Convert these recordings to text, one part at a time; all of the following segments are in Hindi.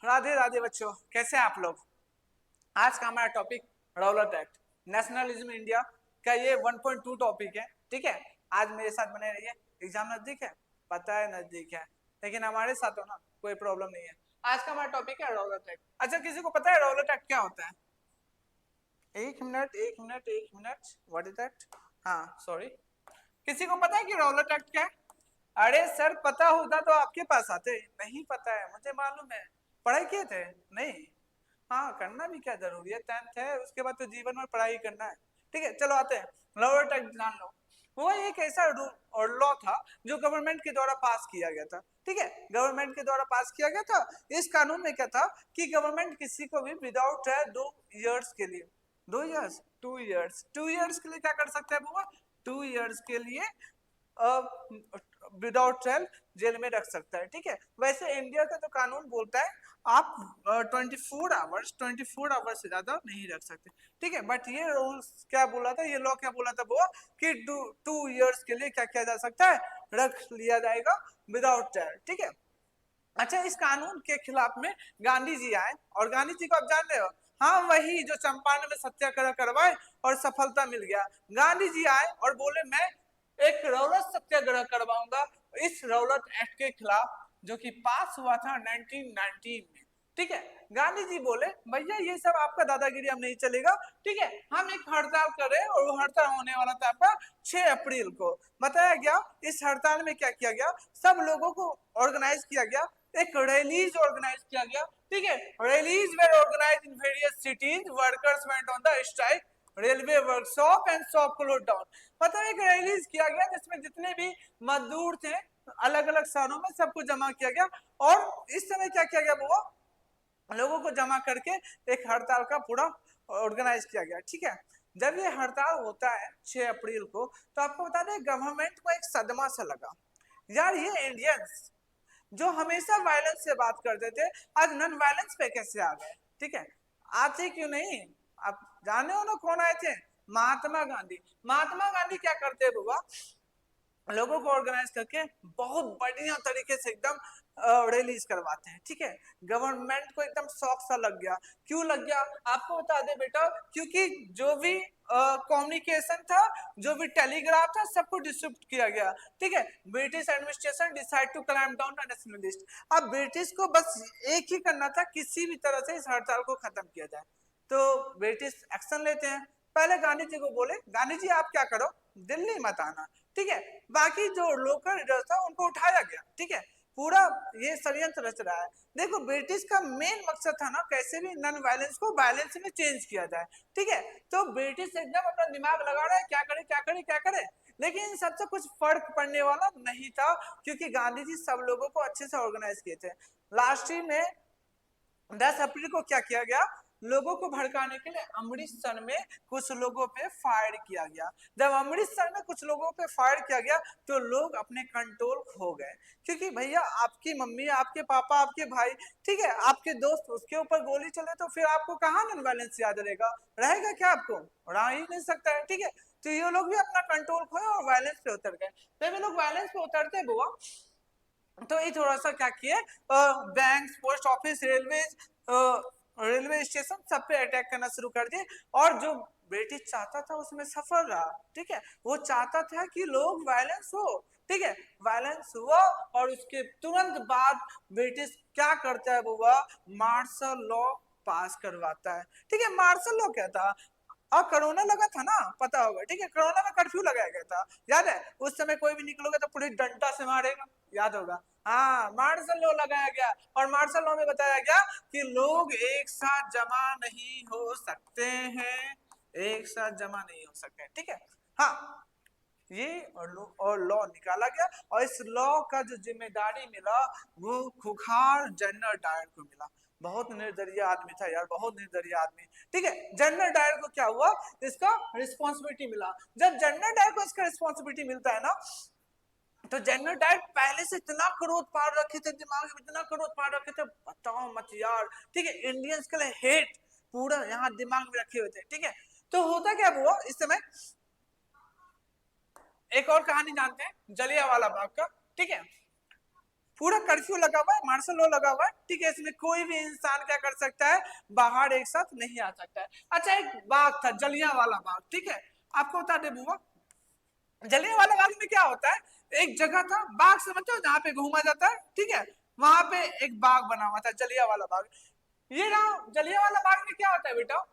राधे राधे बच्चों, कैसे हैं आप लोग। आज का हमारा topic Rowlatt act, nationalism India का ये 1.2 टॉपिक है। ठीक है, आज मेरे साथ बने रहिए। एग्जाम नजदीक है, पता है नजदीक है, लेकिन हमारे साथ हो ना, कोई प्रॉब्लम नहीं है। आज का हमारा टॉपिक है रौलट एक्ट। अच्छा, किसी को पता है रौलट एक्ट क्या होता है? एक मिनट एक मिनट एक मिनट, व्हाट इज दैट? हाँ सॉरी, किसी को पता है कि रौलट एक्ट क्या है? अरे सर, पता होता तो आपके पास आते। नहीं पता है, मुझे मालूम है, पढ़ाई किए थे। नहीं, हाँ करना भी क्या जरूरी है, 10th है, उसके बाद तो जीवन में पढ़ाई करना है। ठीक है, चलो आते हैं। रॉबर्ट एक्ट जान लो, वो एक ऐसा रूल और लॉ था जो गवर्नमेंट के द्वारा पास किया गया था। ठीक है, गवर्नमेंट के द्वारा पास किया गया था। इस कानून में क्या था कि गवर्नमेंट किसी को भी विदाउट है 2 इयर्स के लिए, 2 इयर्स, 2 इयर्स के लिए क्या कर सकते हैं बुआ? 2 इयर्स के लिए विदाउट ट्रायल जेल में रख सकता है। ठीक है, वैसे इंडिया का तो कानून बोलता है आप 24 आवर्स से ज्यादा नहीं रख सकते। ठीक है, बट ये रूल्स क्या बोला था, ये लॉ क्या बोला था वो, कि 2 इयर्स के लिए क्या किया जा सकता है, रख लिया जाएगा विदाउट ट्रायल। ठीक है, अच्छा, इस कानून के खिलाफ में गांधी जी आए, और गांधी जी को आप जान रहे हो, हाँ वही जो चंपारण में सत्याग्रह करवाए और सफलता मिल गया। गांधी जी आए और बोले मैं एक रौलट सत्याग्रह करवाऊंगा इस रौलट एक्ट के खिलाफ, जो कि पास हुआ था 1919 में। ठीक है, गांधी जी बोले भैया ये सब आपका दादागिरी हम नहीं चलेगा। ठीक है, हम एक हड़ताल करें, और वो हड़ताल होने वाला था आपका 6 अप्रैल को। बताया गया इस हड़ताल में क्या किया गया, सब लोगों को ऑर्गेनाइज किया गया, एक रैलीज ऑर्गेनाइज किया गया। ठीक है, rallies were organised in various cities, workers went on the strike, railway workshop and shop close down. मतलब एक रैलीज किया गया जिसमें जितने भी मजदूर थे अलग अलग शहरों में सबको जमा किया गया, और इस समय क्या किया गया वो, लोगों को जमा करके एक हड़ताल का पूरा ऑर्गेनाइज किया गया। ठीक है, जब ये हड़ताल होता है 6 अप्रैल को, तो आपको बता दें गवर्नमेंट को एक सदमा सा लगा, यार ये इंडियंस जो हमेशा वायलेंस से बात करते थे, आज नॉन वायलेंस पे कैसे आ गए। ठीक है, आते क्यों नहीं? आप जाने हो ना कौन आए थे? महात्मा गांधी। महात्मा गांधी क्या करते हैं बुआ, लोगों को ऑर्गेनाइज करके बहुत बढ़िया तरीके से एकदम रिलीज करवाते हैं। ठीक है, गवर्नमेंट को एकदम शौक सा लग गया। क्यों लग गया आपको बता दे बेटा, क्योंकि जो भी कम्युनिकेशन था, जो भी टेलीग्राफ था, सबको डिस्ट्रीब्यूट किया गया। ठीक है, British administration decide to clamp down on nationalist. अब ब्रिटिश को बस एक ही करना था, किसी भी तरह से इस हड़ताल को खत्म किया जाए। तो ब्रिटिश एक्शन लेते हैं। पहले गांधी जी को बोले गांधी जी आप क्या करो, दिल्ली मत आना। ठीक है, बाकी जो लोकल लीडर था उनको उठाया गया। ठीक है, पूरा ये षड्यंत्र रच रहा है। देखो ब्रिटिश का मेन मकसद था ना, कैसे भी नॉन वायलेंस को वायलेंस में चेंज किया जाए। ठीक है, तो ब्रिटिश एकदम अपना दिमाग लगा रहा है क्या करे क्या करे क्या करे, लेकिन इन सबसे कुछ फर्क पड़ने वाला नहीं था, क्योंकि गांधी जी सब लोगों को अच्छे से ऑर्गेनाइज किए थे। लास्ट में 10 अप्रैल को क्या किया गया, लोगों को भड़काने के लिए अमृतसर में कुछ लोगों पे फायर किया गया। जब अमृतसर में कुछ लोगों पे फायर किया गया तो लोग अपने कंट्रोल खो गए, क्योंकि भैया आपकी मम्मी, आपके पापा, आपके भाई, ठीक है, आपके दोस्त, उसके ऊपर गोली चले तो फिर आपको कहाँ नॉन वायलेंस याद रहेगा? रहेगा क्या आपको? रह ही नहीं सकता है। ठीक है, तो ये लोग भी अपना कंट्रोल खोए और वायलेंस पे उतर गए। जब ये लोग वायलेंस पे उतरते बुआ, तो ये थोड़ा सा क्या किए, bank, post office, railway station सब पे अटैक करना शुरू कर दिए, और जो ब्रिटिश चाहता था उसमें सफल रहा। ठीक है, वो चाहता था कि लोग वायलेंस हो। ठीक है, वायलेंस हुआ, और उसके तुरंत बाद ब्रिटिश क्या करता है वो, मार्शल लॉ पास करवाता है। ठीक है, मार्शल लॉ क्या था, और कोरोना लगा था ना, पता होगा। ठीक है, कोरोना में कर्फ्यू लगाया गया था, याद है? उस समय कोई भी निकलोगे तो पुलिस डंडा से मारेगा, याद होगा। हाँ, मार्शल लॉ लगाया गया, और मार्शल लॉ में बताया गया कि लोग एक साथ जमा नहीं हो सकते हैं, एक साथ जमा नहीं हो सकते। ठीक है, हाँ, ये और लॉ निकाला गया, और इस लॉ का जो जिम्मेदारी मिला वो खुखार जनरल डायर को मिला। बहुत निर्दयी आदमी था यार, बहुत निर्दयी आदमी। ठीक है, जनरल डायर को क्या हुआ, इसका रिस्पॉन्सिबिलिटी मिला। जब जनरल डायर को इसका रिस्पॉन्सिबिलिटी मिलता है ना, तो जनरल डायर पहले से इतना क्रोध पार रखे थे, दिमाग में इतना क्रोध पार रखे थे, बताओ मत यार। ठीक है, इंडियंस के लिए हेट पूरा यहाँ दिमाग में रखे हुए थे। ठीक है, तो होता क्या हुआ इस समय, एक और कहानी जानते हैं जलियांवाला बाग का। ठीक है, पूरा कर्फ्यू लगा हुआ है, मार्शल लॉ लगा हुआ है, ठीक है। इसमें कोई भी इंसान क्या कर सकता है, बाहर एक साथ नहीं आ सकता है। अच्छा, एक बाग था जलियांवाला बाग, ठीक है। आपको बता दे बुआ, जलियांवाला बाग में क्या होता है, एक जगह था, बाग समझते हो जहाँ पे घूमा जाता है, ठीक है। वहां पे एक बाग बना हुआ था, जलियांवाला बाग। ये ना, जलियांवाला बाग में क्या होता है बेटा,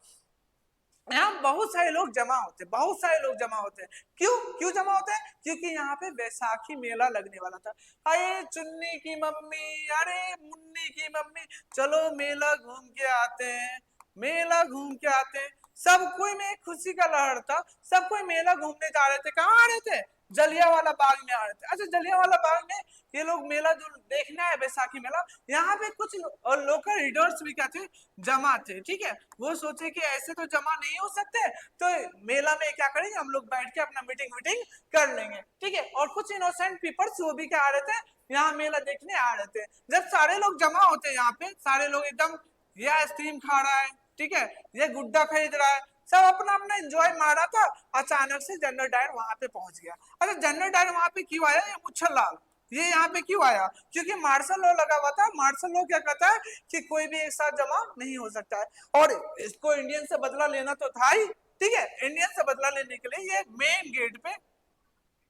यहाँ बहुत सारे लोग जमा होते हैं, बहुत सारे लोग जमा होते हैं। क्यों क्यों जमा होते हैं, क्योंकि यहाँ पे बैसाखी मेला लगने वाला था। अरे चुन्नी की मम्मी, अरे मुन्नी की मम्मी, चलो मेला घूम के आते हैं, मेला घूम के आते हैं। सब कोई में एक खुशी का लहर था, सब कोई मेला घूमने जा रहे थे। कहाँ आ रहे थे, जलियांवाला बाग में आ रहे थे। अच्छा, जलियांवाला बाग में ये लोग मेला जो देखना है, बैसाखी मेला, यहाँ पे कुछ और लोकल लीडर्स भी क्या थे, जमा थे, ठीक है। वो सोचे कि ऐसे तो जमा नहीं हो सकते, तो मेला में क्या करेंगे, हम लोग बैठ के अपना मीटिंग वीटिंग कर लेंगे, ठीक है। और कुछ इनोसेंट पीपल्स वो भी क्या आ रहे थे, यहाँ मेला देखने आ रहे थे। जब सारे लोग जमा होते हैं यहाँ पे, सारे लोग एकदम, ये आइसक्रीम खा रहा है, ठीक है, ये गुड्डा खरीद रहा है, सब अपना अपना एंजॉय मार रहा था। अचानक से जनरल डायर वहां पे पहुंच गया। अच्छा, जनरल डायर वहां पे क्यों आया, ये मुच्छर लाल, ये यहाँ पे क्यों आया, क्योंकि मार्शल लॉ लगा हुआ था। मार्शल लॉ क्या कहता है कि कोई भी एक साथ जमा नहीं हो सकता है, और इसको इंडियन से बदला लेना तो था ही, ठीक है। इंडियन से बदला लेने के लिए ये मेन गेट पे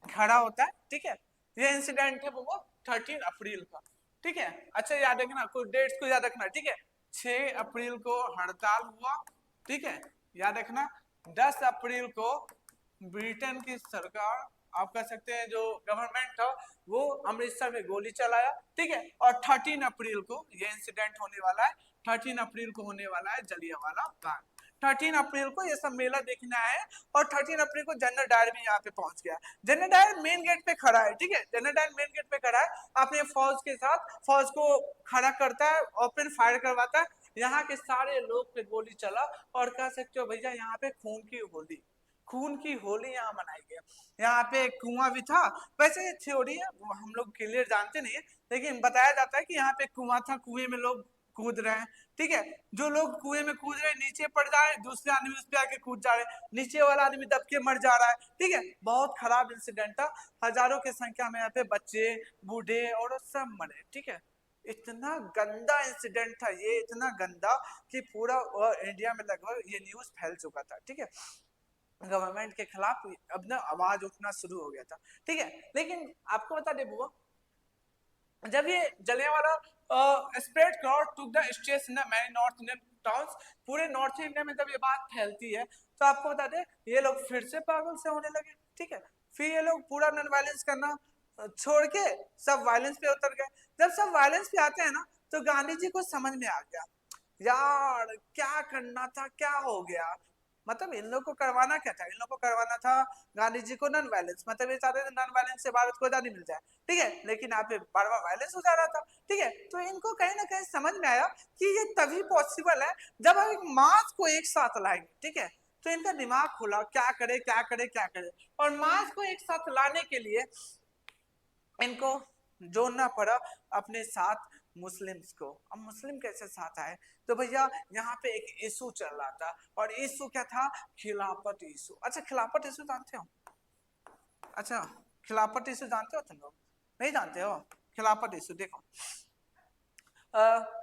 खड़ा होता है, ठीक है। ये इंसिडेंट है वो 13 अप्रैल का, ठीक है। अच्छा, याद रखना, कुछ डेट्स को याद रखना, ठीक है। 6 अप्रैल को हड़ताल हुआ, ठीक है, याद रखना। 10 अप्रैल को ब्रिटेन की सरकार, आप कह सकते हैं जो गवर्नमेंट था, वो अमृतसर में गोली चलाया, ठीक है। और 13 अप्रैल को ये इंसिडेंट होने वाला है, 13 अप्रैल को होने वाला है जलियांवाला बाग। 13 अप्रैल को ये सब मेला देखना है, और 13 अप्रैल को जनरल डायर भी यहाँ पे पहुंच गया। जनरल डायर मेन गेट पे खड़ा है, ठीक है। जनरल डायर मेन गेट पे खड़ा है, अपने फौज के साथ फौज को खड़ा करता है, ओपन फायर करवाता है। यहाँ के सारे लोग पे गोली चला, और कह सकते हो भैया यहाँ पे खून की होली, खून की होली यहाँ मनाई गई। यहाँ पे एक कुआं भी था, वैसे ये थ्योरी है, वो हम लोग क्लियर जानते नहीं है, लेकिन बताया जाता है कि यहाँ पे कुआं था, कुएं में लोग कूद रहे हैं, ठीक है। जो लोग कुएं में कूद रहे हैं, नीचे पड़ जा रहे हैं, दूसरे आदमी उस पे आके कूद जा रहे हैं, नीचे वाला आदमी दब के मर जा रहा है, ठीक है। बहुत खराब इंसिडेंट था, हजारों की संख्या में यहाँ पे बच्चे, बूढ़े और सब मरे, ठीक है। इतना गंदा इंसिडेंट था ये, इतना गंदा कि पूरा इंडिया में लगभग ये न्यूज फैल चुका था, ठीक है। गवर्नमेंट के खिलाफ अब ना आवाज उठना शुरू हो गया था, ठीक है। लेकिन आपको बता दे बुआ, जब ये Jallianwala spread crowd to the states in many north Indian towns, पूरे नॉर्थ इंडिया में जब ये बात फैलती है, तो आपको बता दे ये लोग फिर से पागल से होने लगे, ठीक है। फिर ये लोग पूरा नॉन वायलेंस करना छोड़ के सब वायलेंस पे उतर गए। जब सब वायलेंस पे आते हैं ना, तो गांधी जी को समझ में आ गया, यार क्या करना था, क्या हो गया। मतलब इन लोग को करवाना क्या था, इन लोग को करवाना था गांधी जी को नॉन वायलेंस, मतलब ये चाहते थे नॉन वायलेंस से भारत को आजादी मिल जाए, ठीक है। लेकिन यहाँ पे बार बार वायलेंस हो जा रहा था, ठीक है। तो इनको कहीं ना कहीं समझ में आया कि ये तभी पॉसिबल है जब हम एक मास को एक साथ लाएंगे, ठीक है। तो इनका दिमाग खुला, क्या करे क्या करे क्या करे, और मास को एक साथ लाने के लिए इनको जोड़ना पड़ा अपने साथ मुस्लिम्स को। अब मुस्लिम कैसे साथ आए, तो भैया यहाँ पे एक इशू चल रहा था, और इशू क्या था, खिलाफत इशू। अच्छा, खिलाफत इशू जानते हो, अच्छा खिलाफत इशू जानते हो तुम लोग, नहीं जानते हो। खिलाफत इशू देखो,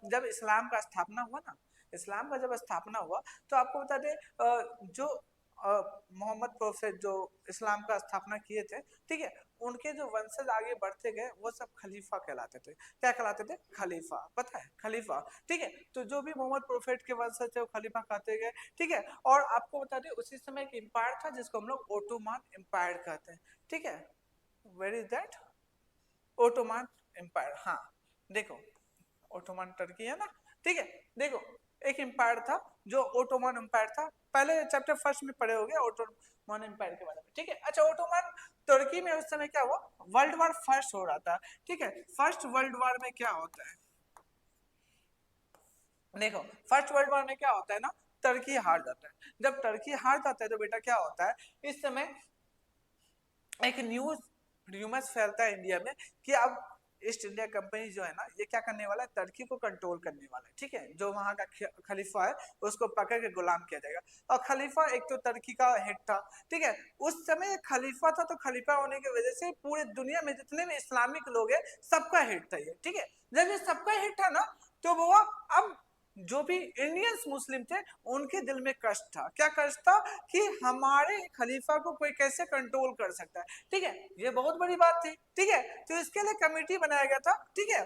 जब इस्लाम का स्थापना हुआ ना, इस्लाम का जब स्थापना हुआ, तो आपको बता दें जो मोहम्मद प्रोफेट जो इस्लाम का स्थापना किए थे, ठीक है, उनके जो वंशज आगे बढ़ते गए वो सब खलीफा कहलाते थे। क्या कहलाते थे, खलीफा, पता है खलीफा, ठीक है। तो जो भी मोहम्मद प्रोफेट के वंशज थे वो खलीफा कहते गए, ठीक है। और आपको बता दें उसी समय एक एम्पायर था जिसको हम लोग ओटोमान एम्पायर कहते हैं, ठीक है। Where is that, Ottoman empire, हाँ देखो, ओटोमान टर्की है ना, ठीक है। देखो, एक एम्पायर था जो ओटोमान एम्पायर था, पहले चैप्टर फर्स्ट में पढ़े हो गए ओटोमान एम्पायर के बारे में, ठीक है। अच्छा, ओटोमान तुर्की में उस समय क्या हुआ, वर्ल्ड वॉर फर्स्ट हो रहा था, ठीक है। फर्स्ट वर्ल्ड वॉर में क्या होता है, देखो फर्स्ट वर्ल्ड वॉर में क्या होता है ना, तुर्की हार जाता है। जब तुर्की हार जाता है तो बेटा क्या होता है, इस समय एक न्यूज र्यूमर्स फैलता है इंडिया में कि अब ईस्ट इंडिया कंपनी जो है ना, ये क्या करने वाला है, टर्की को कंट्रोल करने वाला है, ठीक है। जो वहां का खलीफा है उसको पकड़ के गुलाम किया जाएगा। और खलीफा एक तो टर्की का हेड था, ठीक है। उस समय खलीफा था, तो खलीफा होने की वजह से पूरे दुनिया में जितने भी इस्लामिक लोग हैं सबका हेड था ये, ठीक है। जब ये सबका हेड था ना, तो वो अब जो भी इंडियंस मुस्लिम थे उनके दिल में कष्ट था। क्या कष्ट था कि हमारे खलीफा को कोई कैसे कंट्रोल कर सकता है, ठीक है। ये बहुत बड़ी बात थी, ठीक है। तो इसके लिए कमेटी बनाया गया था, ठीक है।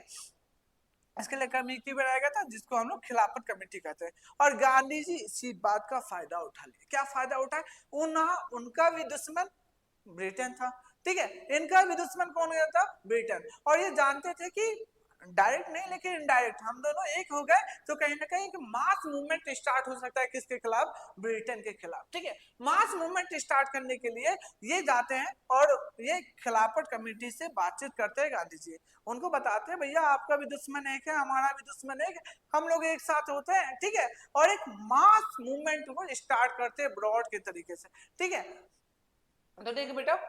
इसके लिए कमेटी बनाया गया था जिसको हम लोग खिलाफत कमेटी कहते हैं। और गांधी जी इसी बात का फायदा उठा लिए। क्या फायदा उठाए, उनका भी दुश्मन ब्रिटेन था, ठीक है। इनका भी दुश्मन कौन गया था, ब्रिटेन। और ये जानते थे कि डायरेक्ट नहीं लेकिन इनडायरेक्ट हम दोनों एक हो गए तो कहीं ना कहीं एक मास मूवमेंट स्टार्ट हो सकता है, किसके खिलाफ, ब्रिटेन के खिलाफ, ठीक है। मास मूवमेंट स्टार्ट करने के लिए ये जाते हैं और ये खिलाफत कमेटी से बातचीत करते हैं गांधी जी। उनको बताते हैं भैया आपका भी दुश्मन एक है, हमारा भी दुश्मन एक है, हम लोग एक साथ होते हैं, ठीक है। और एक मास मूवमेंट को स्टार्ट करते हैं ब्रॉड के तरीके से, ठीक है। तो ठीक है बेटा,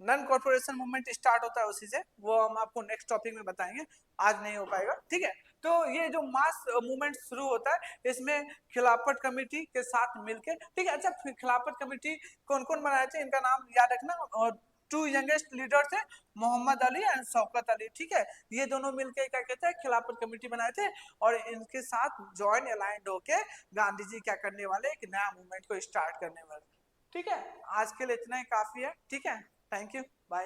नन कॉर्पोरेशन मूवमेंट स्टार्ट होता है उसी से, वो हम आपको नेक्स्ट टॉपिक में बताएंगे, आज नहीं हो पाएगा, ठीक है। तो ये जो मास मूवमेंट शुरू होता है, इसमें खिलाफत कमेटी के साथ मिलके, ठीक है। अच्छा, खिलाफत कमेटी कौन कौन बनाए थे इनका नाम याद रखना। और 2 यंगेस्ट लीडर थे, मोहम्मद अली एंड शौकत अली, ठीक है। ये दोनों मिलके क्या कहते हैं, खिलाफत कमेटी बनाए थे। और इनके साथ ज्वाइन अलाइंड होके गांधी जी क्या करने वाले, एक नया मूवमेंट को स्टार्ट करने वाले, ठीक है। आज के लिए इतना ही काफी है, ठीक है। Thank you, bye.